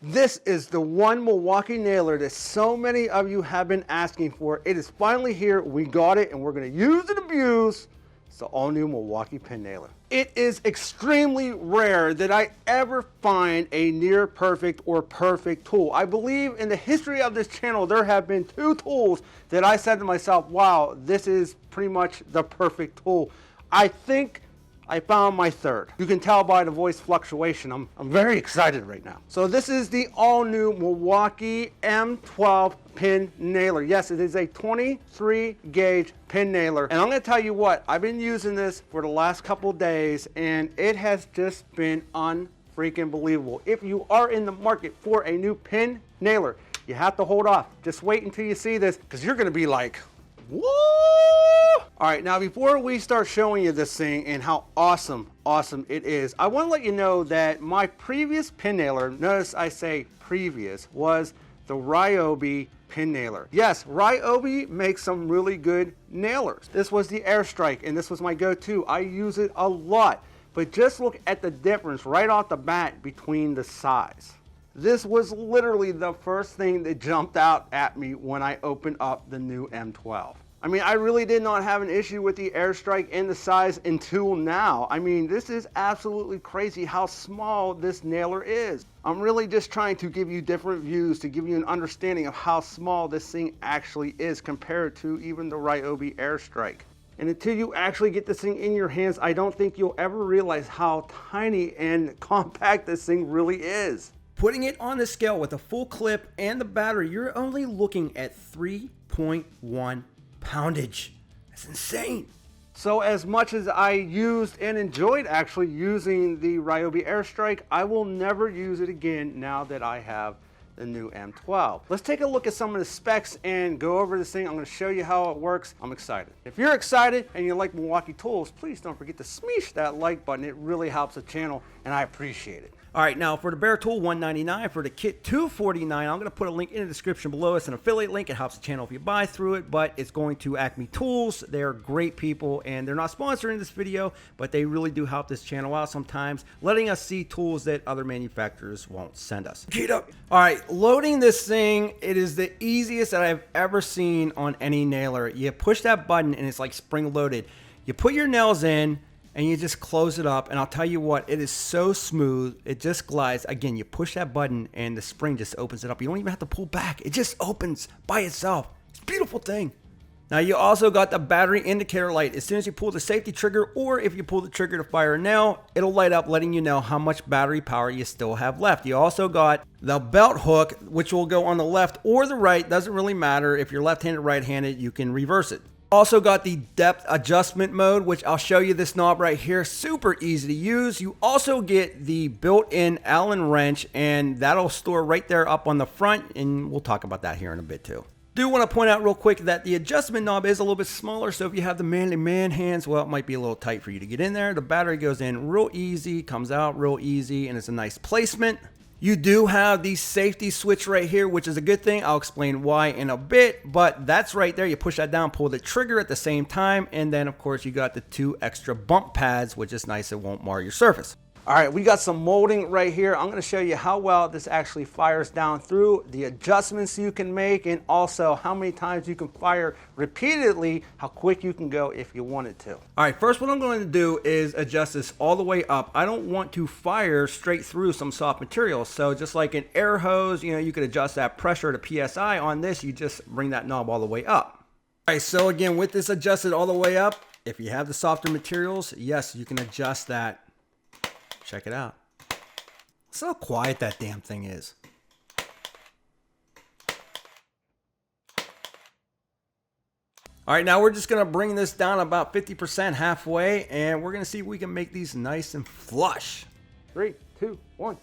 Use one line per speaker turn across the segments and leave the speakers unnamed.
This is the one Milwaukee nailer that so many of you have been asking for. It is finally here. We got it and we're going to use and abuse. It's the all new Milwaukee Pin Nailer. It is extremely rare that I ever find a near perfect or perfect tool. I believe in the history of this channel there have been two tools that I said to myself, wow, this is pretty much the perfect tool. I think I found my third. You can tell by the voice fluctuation, I'm very excited right now. So this is the all new Milwaukee M12 Pin Nailer. Yes, it is a 23 gauge pin nailer. And I'm gonna tell you what, I've been using this for the last couple days and it has just been unfreaking believable. If you are in the market for a new pin nailer, you have to hold off. Just wait until you see this because you're gonna be like, whoa! All right, now before we start showing you this thing and how awesome it is, I want to let you know that my previous pin nailer, notice I say previous, was the Ryobi Pin Nailer. Yes, Ryobi makes some really good nailers. This was the Airstrike and this was my go-to. I use it a lot, but just look at the difference right off the bat between the size. This was literally the first thing that jumped out at me when I opened up the new M12. I mean, I really did not have an issue with the Airstrike and the size until now. I mean, this is absolutely crazy how small this nailer is. I'm really just trying to give you different views to give you an understanding of how small this thing actually is compared to even the Ryobi Airstrike. And until you actually get this thing in your hands, I don't think you'll ever realize how tiny and compact this thing really is.
Putting it on the scale with a full clip and the battery, you're only looking at 3.1 poundage. That's insane.
So as much as I used and enjoyed actually using the Ryobi Airstrike, I will never use it again now that I have the new M12. Let's take a look at some of the specs and go over this thing. I'm going to show you how it works. I'm excited. If you're excited and you like Milwaukee Tools, please don't forget to smash that like button. It really helps the channel and I appreciate it.
All right, now for the bare tool, $199. For the kit, $249. I'm going to put a link in the description below. It's an affiliate link. It helps the channel if you buy through it, but it's going to Acme Tools. They're great people, and they're not sponsoring this video, but they really do help this channel out sometimes, letting us see tools that other manufacturers won't send us. Get up. All right, loading this thing, it is the easiest that I've ever seen on any nailer. You push that button, and it's like spring-loaded. You put your nails in, and you just close it up, and I'll tell you what, it is so smooth. It just glides. Again, you push that button and the spring just opens it up. You don't even have to pull back. It just opens by itself. It's a beautiful thing. Now you also got the battery indicator light. As soon as you pull the safety trigger, or if you pull the trigger to fire a nail, it'll light up letting you know how much battery power you still have left. You also got the belt hook, which will go on the left or the right. Doesn't really matter. If you're left-handed or right-handed, you can reverse it. Also got the depth adjustment mode, which I'll show you this knob right here. Super easy to use. You also get the built-in Allen wrench, and that'll store right there up on the front, and we'll talk about that here in a bit too. Do want to point out real quick that the adjustment knob is a little bit smaller, so if you have the manly man hands, well, it might be a little tight for you to get in there. The battery goes in real easy, comes out real easy, and it's a nice placement. You do have the safety switch right here, which is a good thing. I'll explain why in a bit, but that's right there. You push that down, pull the trigger at the same time, and then of course you got the 2 extra bump pads, which is nice. It won't mar your surface.
All right, we got some molding right here. I'm going to show you how well this actually fires down through, the adjustments you can make, and also how many times you can fire repeatedly, how quick you can go if you wanted to.
All right, first what I'm going to do is adjust this all the way up. I don't want to fire straight through some soft material. So just like an air hose, you know, you could adjust that pressure to PSI. On this, you just bring that knob all the way up. All right, so again, with this adjusted all the way up, if you have the softer materials, yes, you can adjust that. Check it out. Look how quiet that damn thing is. All right, now we're just gonna bring this down about 50% halfway, and we're gonna see if we can make these nice and flush.
3, 2, 1.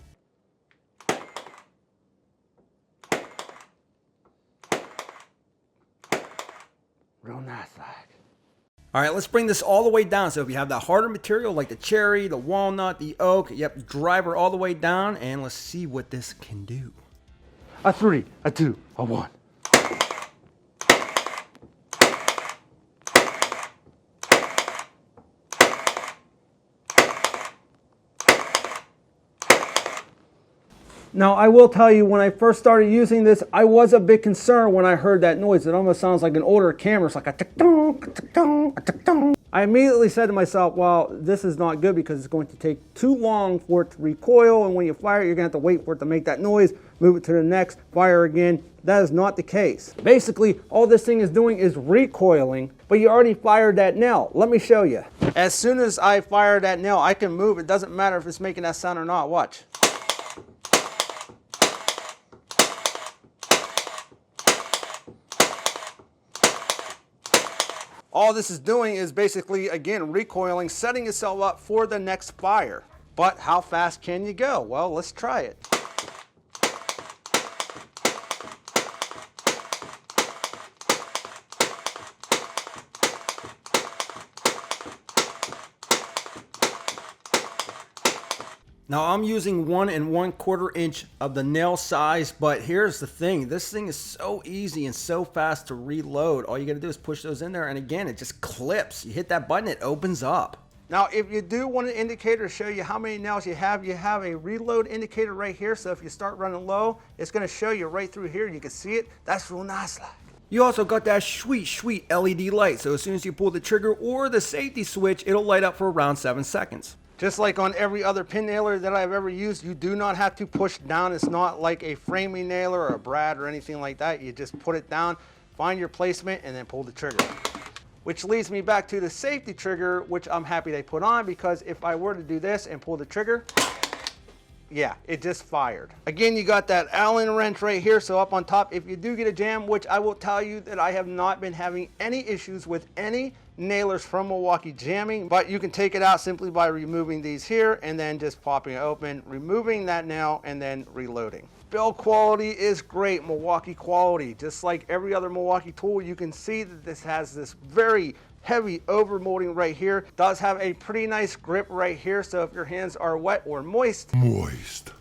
Real nice like.
All right, let's bring this all the way down. So if you have that harder material like the cherry, the walnut, the oak, yep, drive her all the way down, and let's see what this can do.
A 3, a 2, a 1. Now, I will tell you, when I first started using this, I was a bit concerned when I heard that noise. It almost sounds like an older camera. It's like a tick-tong, a tick-tong, a tick-tong. I immediately said to myself, well, this is not good because it's going to take too long for it to recoil, and when you fire it, you're going to have to wait for it to make that noise, move it to the next, fire again. That is not the case. Basically, all this thing is doing is recoiling, but you already fired that nail. Let me show you. As soon as I fire that nail, I can move. It doesn't matter if it's making that sound or not. Watch. All this is doing is basically, again, recoiling, setting itself up for the next fire. But how fast can you go? Well, let's try it.
Now I'm using 1 1/4 inch of the nail size, but here's the thing. This thing is so easy and so fast to reload. All you gotta do is push those in there, and again, it just clips. You hit that button, it opens up.
Now, if you do want an indicator to show you how many nails you have a reload indicator right here. So if you start running low, it's gonna show you right through here. You can see it. That's real nice.
You also got that sweet LED light. So as soon as you pull the trigger or the safety switch, it'll light up for around 7 seconds.
Just like on every other pin nailer that I've ever used, you do not have to push down. It's not like a framing nailer or a brad or anything like that. You just put it down, find your placement, and then pull the trigger. Which leads me back to the safety trigger, which I'm happy they put on, because if I were to do this and pull the trigger, yeah, it just fired. Again, you got that Allen wrench right here. So up on top, if you do get a jam, which I will tell you that I have not been having any issues with any nailers from Milwaukee jamming, but you can take it out simply by removing these here and then just popping it open, removing that nail, and then reloading. Build quality is great, Milwaukee quality. Just like every other Milwaukee tool, you can see that this has this very heavy over molding right here. Does have a pretty nice grip right here, so if your hands are wet or moist,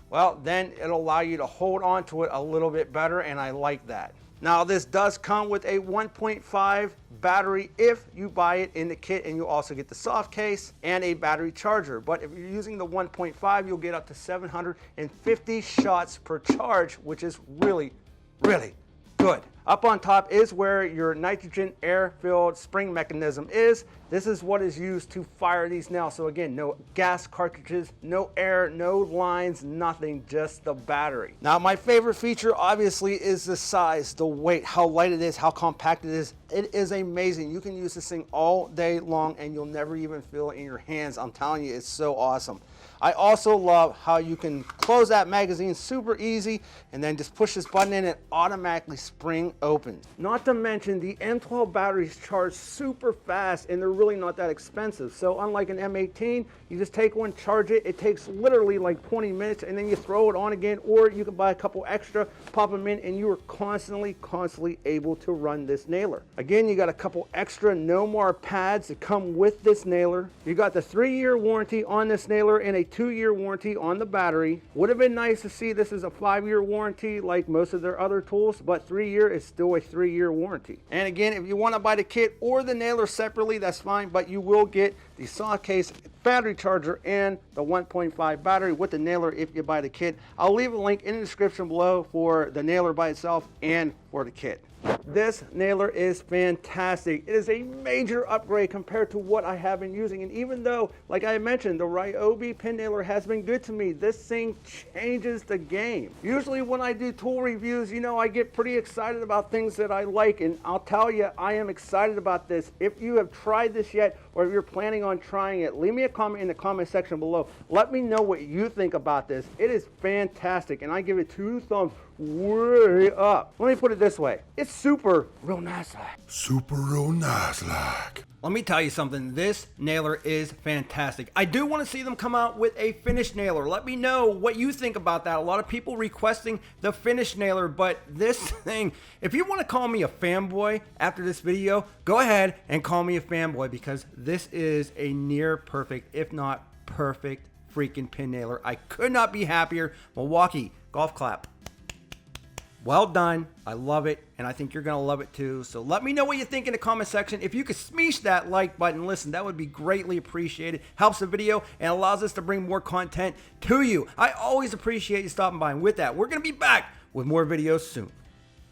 well, then it'll allow you to hold on to it a little bit better, and I like that. Now, this does come with a 1.5 battery if you buy it in the kit, and you also get the soft case and a battery charger. But if you're using the 1.5, you'll get up to 750 shots per charge, which is really, really good. Up on top is where your nitrogen air-filled spring mechanism is. This is what is used to fire these nails. So again, no gas cartridges, no air, no lines, nothing, just the battery. Now, my favorite feature obviously is the size, the weight, how light it is, how compact it is. It is amazing. You can use this thing all day long and you'll never even feel it in your hands. I'm telling you, it's so awesome. I also love how you can close that magazine super easy and then just push this button in and automatically spring opens. Not to mention the M12 batteries charge super fast and they're really not that expensive. So unlike an M18, you just take one, charge it. It takes literally like 20 minutes and then you throw it on again, or you can buy a couple extra, pop them in, and you are constantly able to run this nailer. Again, you got a couple extra no more pads that come with this nailer. You got the 3-year warranty on this nailer and a 2-year warranty on the battery. Would have been nice to see this as a 5-year warranty like most of their other tools, but 3-year is still a 3-year warranty. And again, if you want to buy the kit or the nailer separately, that's fine, but you will get the saw case, battery charger, and the 1.5 battery with the nailer if you buy the kit. I'll leave a link in the description below for the nailer by itself and for the kit. This nailer is fantastic. It is a major upgrade compared to what I have been using. And even though, like I mentioned, the Ryobi pin nailer has been good to me, this thing changes the game. Usually when I do tool reviews, you know, I get pretty excited about things that I like. And I'll tell you, I am excited about this. If you have tried this yet, or if you're planning on trying it, leave me a comment in the comment section below. Let me know what you think about this. It is fantastic. And I give it 2 thumbs way up. Let me put it this way. It's super real nice like.
Super real nice like.
Let me tell you something, this nailer is fantastic. I do want to see them come out with a finished nailer. Let me know what you think about that. A lot of people requesting the finished nailer, but this thing, if you want to call me a fanboy after this video, go ahead and call me a fanboy, because this is a near perfect, if not perfect, freaking pin nailer. I could not be happier. Milwaukee, golf clap. Well done. I love it, and I think you're going to love it too. So let me know what you think in the comment section. If you could smash that like button, listen, that would be greatly appreciated. Helps the video and allows us to bring more content to you. I always appreciate you stopping by. And with that, we're going to be back with more videos soon.